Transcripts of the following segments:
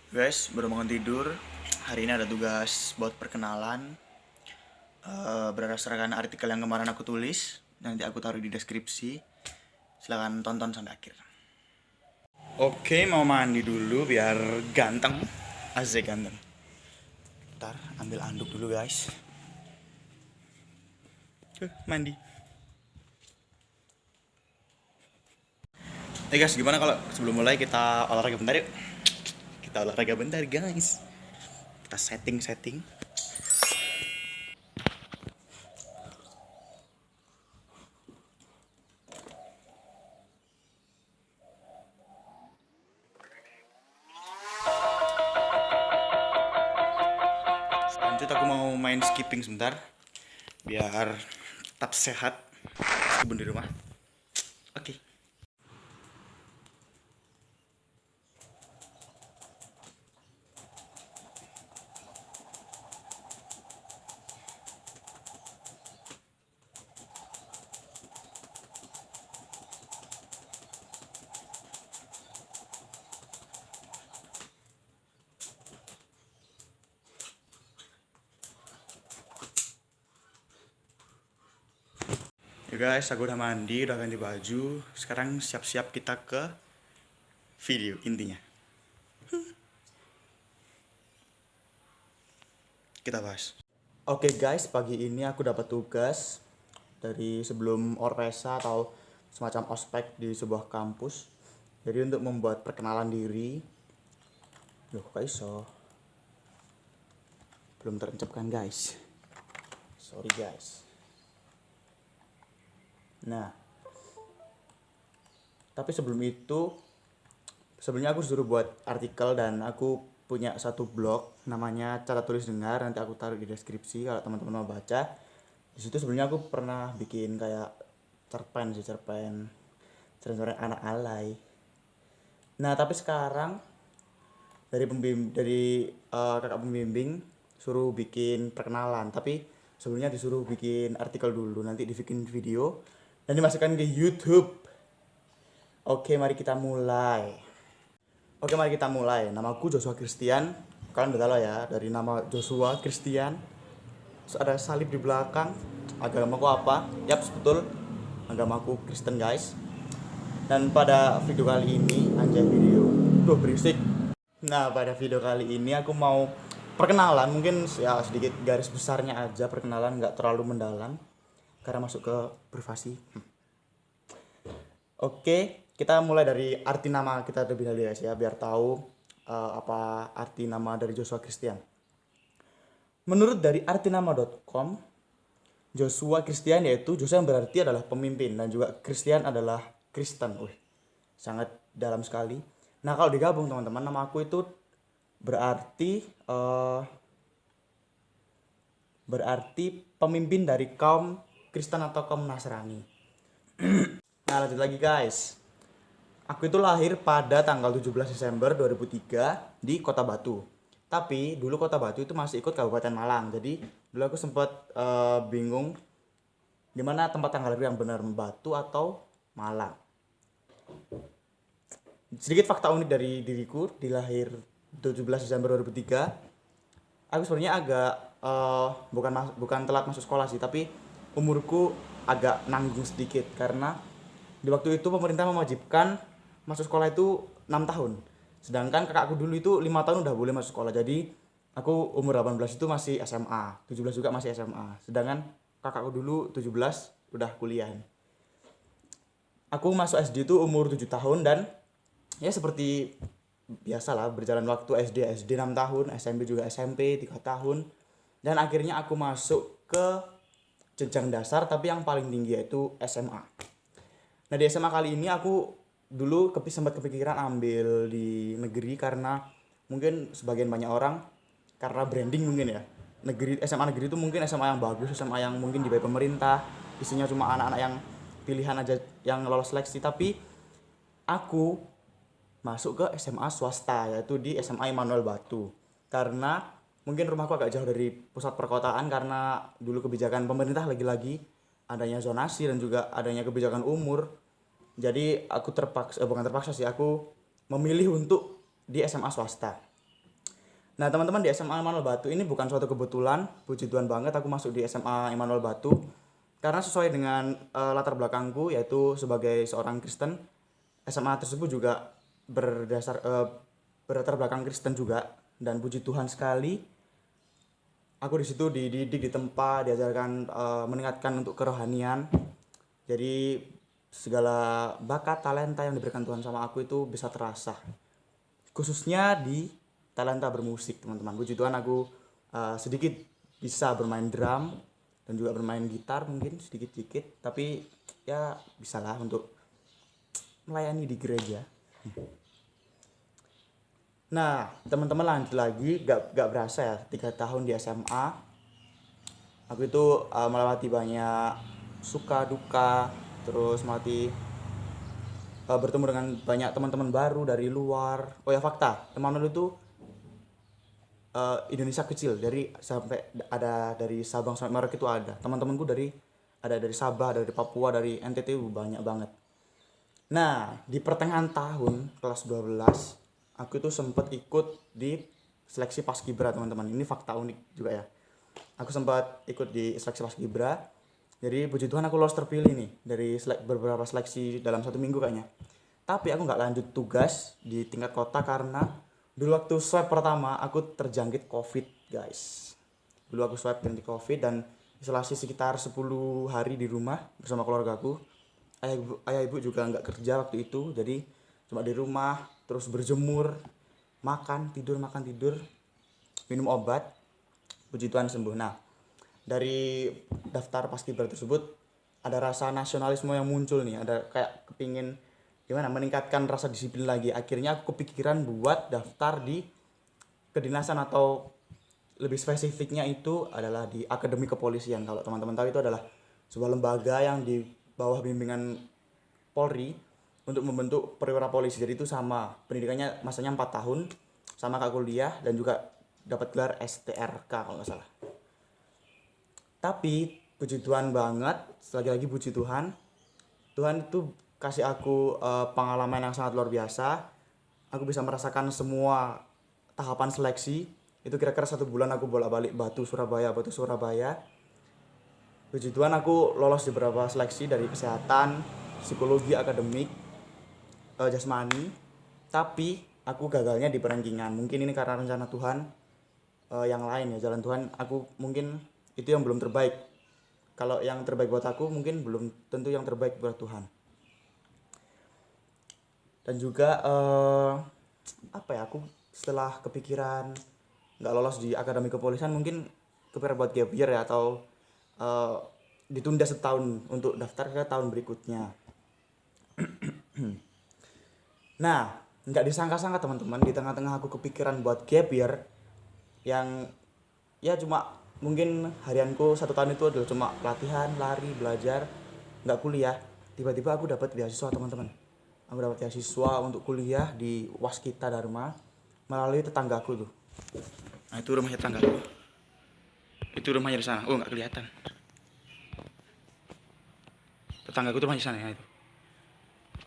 Guys, baru bangun tidur. Hari ini ada tugas buat perkenalan. Berdasarkan artikel yang kemarin aku tulis, nanti aku taruh di deskripsi. Silahkan tonton sampai akhir. Oke, mau mandi dulu biar ganteng. Asik ganteng. Ntar ambil anduk dulu guys. Mandi. Guys, gimana kalau sebelum mulai kita olahraga bentar yuk? Kita olahraga bentar guys. Kita setting. Lanjut, aku mau main skipping sebentar biar tetap sehat meskipun di rumah. Oke. Ya guys, aku udah mandi, udah ganti baju. Sekarang siap-siap kita ke video intinya. Kita bahas. Oke guys, pagi ini aku dapat tugas dari sebelum Orpesa atau semacam ospek di sebuah kampus. Jadi untuk membuat perkenalan diri. Loh, kok iso? Belum terencapkan guys. Sorry guys. Nah, tapi sebelum itu, sebelumnya aku suruh buat artikel dan aku punya satu blog namanya Cara Tulis Dengar. Nanti aku taruh di deskripsi kalau teman-teman mau baca. Di situ sebelumnya aku pernah bikin kayak cerpen anak alay. Nah, tapi sekarang kakak pembimbing suruh bikin perkenalan, tapi sebelumnya disuruh bikin artikel dulu, nanti dibikin video dan dimasukkan ke YouTube. Oke, mari kita mulai. Namaku Joshua Christian. Kalian udah tahu ya, dari nama Joshua Christian. Terus ada salib di belakang. Agamaku apa? Yap, betul. Agamaku Kristen, guys. Dan pada video kali ini, berisik. Nah, pada video kali ini aku mau perkenalan, mungkin ya sedikit garis besarnya aja perkenalan, nggak terlalu mendalam karena masuk ke privasi. Oke, kita mulai dari arti nama kita terlebih dahulu guys ya, biar tahu apa arti nama dari Joshua Christian. Menurut dari artinama.com, Joshua Christian yaitu Joshua yang berarti adalah pemimpin dan juga Christian adalah Kristen. Sangat dalam sekali. Nah, kalau digabung teman-teman, nama aku itu berarti pemimpin dari kaum Kristen atau kaum Nasrani. Nah, lanjut lagi guys. Aku itu lahir pada tanggal 17 Desember 2003 di Kota Batu. Tapi dulu Kota Batu itu masih ikut Kabupaten Malang. Jadi dulu aku sempat bingung gimana tempat tanggal lahir yang benar, Batu atau Malang. Sedikit fakta unik dari diriku, di lahir 17 Desember 2003. Aku sebenarnya agak bukan telat masuk sekolah sih, tapi umurku agak nanggung sedikit karena di waktu itu pemerintah mewajibkan masuk sekolah itu 6 tahun. Sedangkan kakakku dulu itu 5 tahun udah boleh masuk sekolah. Jadi aku umur 18 itu masih SMA, 17 juga masih SMA. Sedangkan kakakku dulu 17 udah kuliah. Aku masuk SD itu umur 7 tahun dan ya seperti biasalah berjalan waktu SD 6 tahun, SMP juga SMP 3 tahun. Dan akhirnya aku masuk ke jenjang dasar tapi yang paling tinggi yaitu SMA. Nah, di SMA kali ini aku dulu sempat kepikiran ambil di negeri karena mungkin sebagian banyak orang karena branding mungkin ya. SMA negeri itu mungkin SMA yang bagus, SMA yang mungkin dibayar pemerintah, isinya cuma anak-anak yang pilihan aja yang lolos seleksi, tapi aku masuk ke SMA swasta yaitu di SMA Immanuel Batu. Karena mungkin rumahku agak jauh dari pusat perkotaan karena dulu kebijakan pemerintah lagi-lagi adanya zonasi dan juga adanya kebijakan umur. Jadi aku bukan terpaksa sih, aku memilih untuk di SMA swasta. Nah, teman-teman, di SMA Immanuel Batu ini bukan suatu kebetulan, puji Tuhan banget aku masuk di SMA Immanuel Batu karena sesuai dengan latar belakangku yaitu sebagai seorang Kristen. SMA tersebut juga berlatar belakang Kristen juga, dan puji Tuhan sekali aku di situ dididik, ditempa, diajarkan, meningkatkan untuk kerohanian. Jadi segala bakat talenta yang diberikan Tuhan sama aku itu bisa terasa, khususnya di talenta bermusik, teman-teman. Puji Tuhan aku sedikit bisa bermain drum dan juga bermain gitar, mungkin sedikit-sedikit, tapi ya bisalah untuk melayani di gereja. Nah, teman-teman, lanjut lagi, gak berasa ya 3 tahun di SMA aku itu melewati banyak suka duka, terus melewati bertemu dengan banyak teman-teman baru dari luar. Oh ya, fakta, teman lu itu Indonesia kecil, dari sampai ada dari Sabang sampai Merauke itu ada. Teman-temanku ada dari Sabah, dari Papua, dari NTT, banyak banget. Nah, di pertengahan tahun kelas 12 aku itu sempat ikut di seleksi Paskibra, teman-teman. Ini fakta unik juga ya. Aku sempat ikut di seleksi Paskibra. Jadi puji Tuhan aku lolos terpilih nih dari beberapa seleksi dalam 1 minggu kayaknya. Tapi aku nggak lanjut tugas di tingkat kota karena dulu waktu swab pertama aku terjangkit COVID, guys. Dulu aku swab terjangkit COVID dan isolasi sekitar 10 hari di rumah bersama keluargaku. Ayah ibu juga nggak kerja waktu itu, jadi cuma di rumah terus berjemur, makan tidur, minum obat. Puji Tuhan sembuh. Nah, dari daftar paskibra tersebut ada rasa nasionalisme yang muncul nih, ada kayak kepingin gimana meningkatkan rasa disiplin lagi. Akhirnya aku kepikiran buat daftar di kedinasan, atau lebih spesifiknya itu adalah di Akademi Kepolisian. Kalau teman-teman tahu, itu adalah sebuah lembaga yang di bawah bimbingan Polri untuk membentuk perwira polisi. Jadi itu sama pendidikannya, masanya 4 tahun, sama kayak kuliah, dan juga dapat gelar STRK kalau nggak salah. Tapi puji Tuhan banget, lagi-lagi puji Tuhan, Tuhan itu kasih aku pengalaman yang sangat luar biasa. Aku bisa merasakan semua tahapan seleksi. Itu kira-kira 1 bulan aku bolak-balik Batu Surabaya. Puji Tuhan aku lolos di beberapa seleksi dari kesehatan, psikologi, akademik, jasmani. Tapi aku gagalnya di perankingan. Mungkin ini karena rencana Tuhan yang lain ya, jalan Tuhan. Aku mungkin itu yang belum terbaik. Kalau yang terbaik buat aku mungkin belum tentu yang terbaik buat Tuhan. Dan juga apa ya, aku setelah kepikiran nggak lolos di Akademi Kepolisian, mungkin kepikiran buat gap year ya, atau ditunda setahun untuk daftar ke tahun berikutnya. Nah, nggak disangka-sangka teman-teman, di tengah-tengah aku kepikiran buat gap year yang ya cuma mungkin harianku 1 tahun itu adalah cuma latihan, lari, belajar, nggak kuliah. Tiba-tiba aku dapat beasiswa, teman-teman. Aku dapat beasiswa untuk kuliah di Waskita Dharma melalui tetanggaku tuh. Nah, itu rumahnya tetanggaku. Itu rumahnya di sana. Oh, nggak kelihatan. Tetanggaku tuh rumahnya di sana ya itu.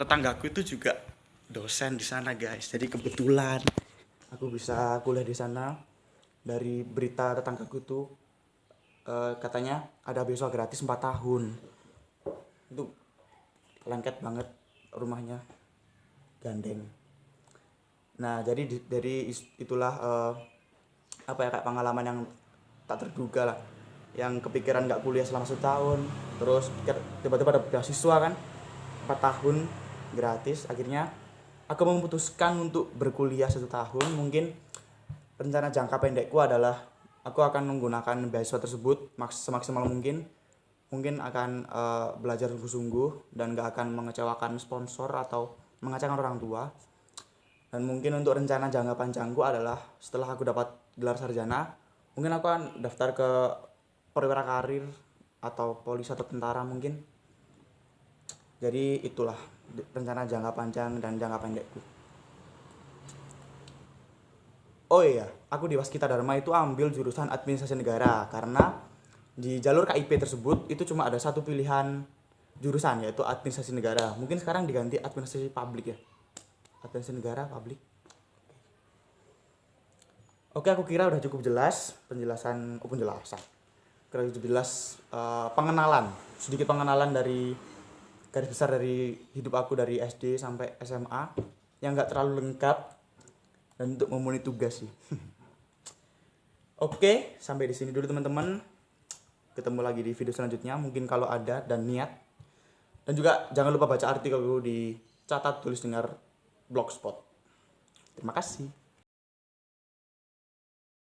Tetanggaku itu juga dosen di sana, guys. Jadi kebetulan aku bisa kuliah di sana. Dari berita tetanggaku tuh katanya ada beasiswa gratis 4 tahun. Itu lengket banget rumahnya, gandeng. Nah, jadi dari itulah apa ya, kayak pengalaman yang tak terduga lah, yang kepikiran nggak kuliah selama 1 tahun, terus tiba-tiba ada beasiswa kan 4 tahun gratis. Akhirnya aku memutuskan untuk berkuliah 1 tahun. Mungkin rencana jangka pendekku adalah aku akan menggunakan beasiswa tersebut semaksimal mungkin akan belajar sungguh-sungguh dan gak akan mengecewakan sponsor atau mengecewakan orang tua. Dan mungkin untuk rencana jangka panjangku adalah setelah aku dapat gelar sarjana, mungkin aku akan daftar ke perwira karir atau polisi atau tentara mungkin. Jadi itulah rencana jangka panjang dan jangka pendekku. Oh iya, aku di Waskita Dharma itu ambil jurusan administrasi negara karena di jalur KIP tersebut itu cuma ada 1 pilihan jurusan, yaitu administrasi negara. Mungkin sekarang diganti administrasi publik ya. Administrasi negara, publik. Oke, aku kira udah cukup jelas penjelasan. Kira cukup jelas pengenalan, sedikit pengenalan dari garis besar dari hidup aku dari SD sampai SMA yang nggak terlalu lengkap dan untuk memenuhi tugas sih. Oke, sampai di sini dulu teman-teman. Ketemu lagi di video selanjutnya mungkin kalau ada dan niat. Dan juga jangan lupa baca artikelku di Catat Tulis Dengar Blogspot. Terima kasih.